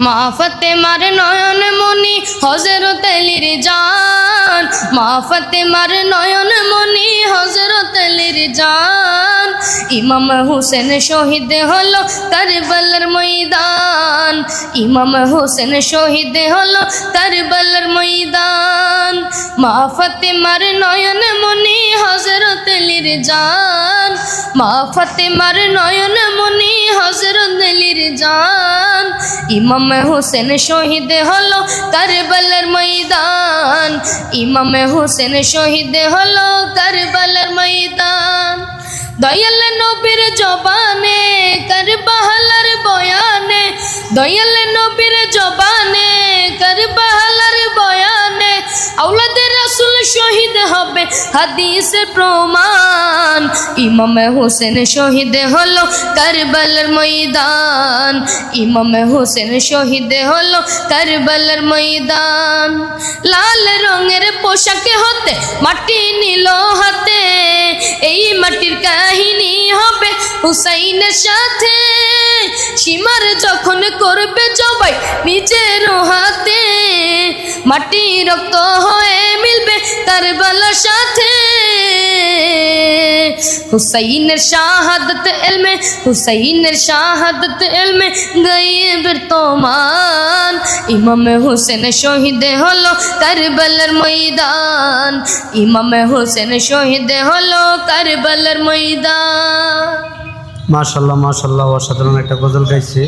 মা ফাতেমার নয়ন মনি হযরত আলীর জান, মা ফাতেমার নয়ন মনি হযরত আলীর জান। ইমাম হোসেন শহীদ হলো কারবালার ময়দান, ইমাম হোসেন শহীদ হলো কারবালার ময়দান। মা ফাতেমার নয়ন মনি হযরত আলীর জান, মা ফাতেমার নয়ন মনি হযরত আলীর জান। ইমাম হোসেন শহীদ হলো কারবালার ময়দান, ইমাম হোসেন শহীদ হলো কারবালার ময়দান। দয়াল নবীর জবানে কারবালার বয়ানে, দয়াল নবীর জবানে কারবালার বয়ানে আওলাদে রাসূল শহীদ হবে হাদিসের প্রমাণ। ইমাম হোসেন শহীদ হলো কারবালার ময়দান, ইমাম হোসেন শহীদ হলো কারবালার ময়দান। লাল রঙের পোশাকে হতে মাটি নিল হাতে, এই মাটির কাহিনী হবে হুসাইনের সাথে। সীমার যখন করবে জবাই নিজের হাতে, মাটি রক্ত হয়ে মিলবে কারবালার সাথে। হুসাইনের শাহাদত ইলমে, হুসাইনের শাহাদত ইলমে গায়েবের তোমান। ইমাম হোসেন শহীদ হলো কারবালার ময়দান, ইমাম হোসেন শহীদ হলো কারবালার ময়দান। মাশাআল্লাহ মাশাআল্লাহ, অসাধারণ একটা গজল গাইছে।